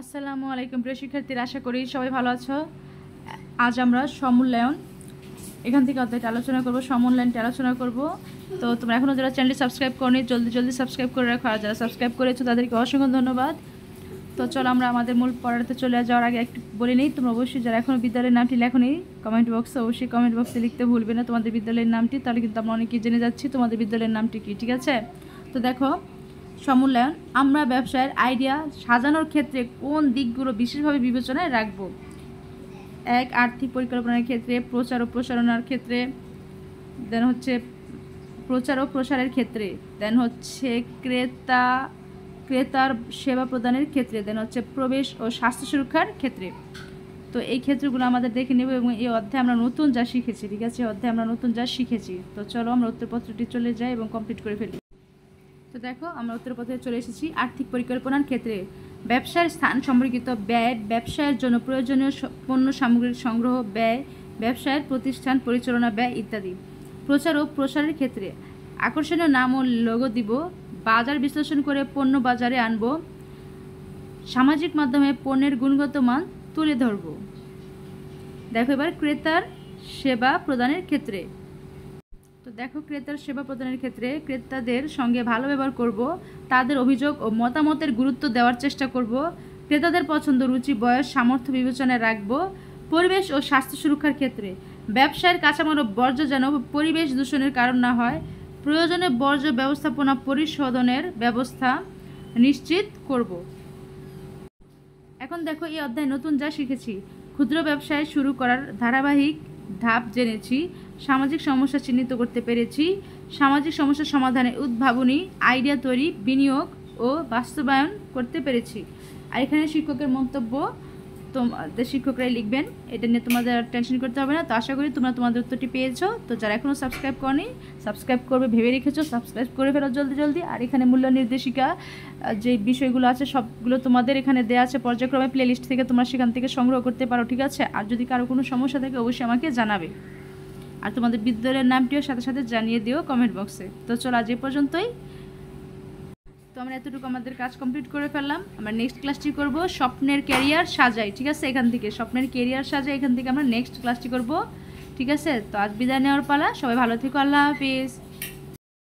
আসসালামু আলাইকুম প্রিয় শিক্ষার্থীরা, আশা করি সবাই ভালো আছো। আজ আমরা সমূল্যায়ন এখান থেকে অধ্যায়টা আলোচনা করব, সমূল্যায়নটা আলোচনা করব। তো তোমরা এখনও যারা চ্যানেলটি সাবস্ক্রাইব করনি জলদি সাবস্ক্রাইব করে রাখো, আর যারা সাবস্ক্রাইব করেছো তাদেরকে অসংখ্য ধন্যবাদ। তো চলো আমরা আমাদের মূল পড়াতে চলে যাওয়ার আগে একটু বলে নিই, তোমরা অবশ্যই যারা এখনও বিদ্যালয়ের নামটি লেখোনি কমেন্ট বক্সে অবশ্যই কমেন্ট বক্সে লিখতে ভুলবে না তোমাদের বিদ্যালয়ের নামটি, তাহলে কিন্তু আমরা অনেকেই জেনে যাচ্ছি তোমাদের বিদ্যালয়ের নামটি কী। ঠিক আছে? তো দেখো, সমূল্যায়ন আমরা ব্যবসায়ের আইডিয়া সাজানোর ক্ষেত্রে কোন দিকগুলো বিশেষভাবে বিবেচনায় রাখব। এক, আর্থিক পরিকল্পনার ক্ষেত্রে, প্রচার ও প্রসারণার ক্ষেত্রে, দেন হচ্ছে প্রচার ও প্রসারের ক্ষেত্রে, দেন হচ্ছে ক্রেতার সেবা প্রদানের ক্ষেত্রে, দেন হচ্ছে প্রবেশ ও স্বাস্থ্য সুরক্ষার ক্ষেত্রে। তো এই ক্ষেত্রগুলো আমাদের দেখে নেব এবং এই অধ্যায়ে আমরা নতুন যা শিখেছি। ঠিক আছে? অধ্যায়ে আমরা নতুন যা শিখেছি। তো চলো আমরা উত্তরপত্রটি চলে যাই এবং কমপ্লিট করে ফেলি। তো দেখো, আমরা উত্তরপত্রে চলে এসেছি। আর্থিক পরিকল্পনার ক্ষেত্রে ব্যবসার স্থান সম্পর্কিত ব্যয়, ব্যবসায়ের জন্য প্রয়োজনীয় পণ্য সামগ্রীর সংগ্রহ ব্যয়, ব্যবসায়ের প্রতিষ্ঠান পরিচালনা ব্যয় ইত্যাদি। প্রচার ও প্রসারের ক্ষেত্রে আকর্ষণীয় নাম ও লোগো দিব, বাজার বিশ্লেষণ করে পণ্য বাজারে আনব, সামাজিক মাধ্যমে পণ্যের গুণগত মান তুলে ধরব। দেখো এবার ক্রেতার সেবা প্রদানের ক্ষেত্রে। তো দেখো, ক্রেতার সেবা প্রদানের ক্ষেত্রে ক্রেতাদের সঙ্গে ভালো ব্যবহার করব, তাদের অভিযোগ ও মতামতের গুরুত্ব দেওয়ার চেষ্টা করব, ক্রেতাদের পছন্দ, রুচি, বয়স, সামর্থ্য বিবেচনায় রাখব। পরিবেশ ও স্বাস্থ্য সুরক্ষার ক্ষেত্রে ব্যবসায়ের কাঁচামাল ও বর্জ্য যেন পরিবেশ দূষণের কারণ না হয়, প্রয়োজনে বর্জ্য ব্যবস্থাপনা পরিশোধনের ব্যবস্থা নিশ্চিত করব। এখন দেখো, এই অধ্যায়ে নতুন যা শিখেছি। ক্ষুদ্র ব্যবসায় শুরু করার ধারাবাহিক ধাপ জেনেছি, সামাজিক সমস্যা চিহ্নিত করতে পেরেছি, সামাজিক সমস্যা সমাধানে উদ্ভাবনী আইডিয়া তৈরি, বিনিয়োগ ও বাস্তবায়ন করতে পেরেছি। আর এখানে শিক্ষকের মন্তব্য তোমাদের শিক্ষকরাই লিখবেন, এটা নিয়ে তোমাদের টেনশন করতে হবে না। তো আশা করি তোমরা তোমাদের উত্তরটি পেয়েছো। তো যারা এখনও সাবস্ক্রাইব করনি সাবস্ক্রাইব করবে ভেবে রেখেছো, সাবস্ক্রাইব করে ফেলো জলদি। আর এখানে মূল্য নির্দেশিকা যে বিষয়গুলো আছে সবগুলো তোমাদের এখানে দেওয়া আছে পর্যায়ক্রমে, প্লেলিস্ট থেকে তোমরা সেখান থেকে সংগ্রহ করতে পারো। ঠিক আছে? আর যদি কারো কোনো সমস্যা থাকে অবশ্যই আমাকে জানাবে, আর তোমাদের বিদ্যালয়ের নামটিও সাথে সাথে জানিয়ে দিও কমেন্ট বক্সে। তো চলো আজ এ পর্যন্তই। তো আমরা এতটুকু আমাদের কাজ কমপ্লিট করে ফেললাম। আমরা নেক্সট ক্লাসটি করব স্বপ্নের ক্যারিয়ার সাজাই। ঠিক আছে? এখান থেকে স্বপ্নের ক্যারিয়ার সাজাই, এখান থেকে আমরা নেক্সট ক্লাসটি করব। ঠিক আছে? তো আজ বিদায় নেওয়ার পালা। সবাই ভালো থেকো। আল্লাহ হাফিজ।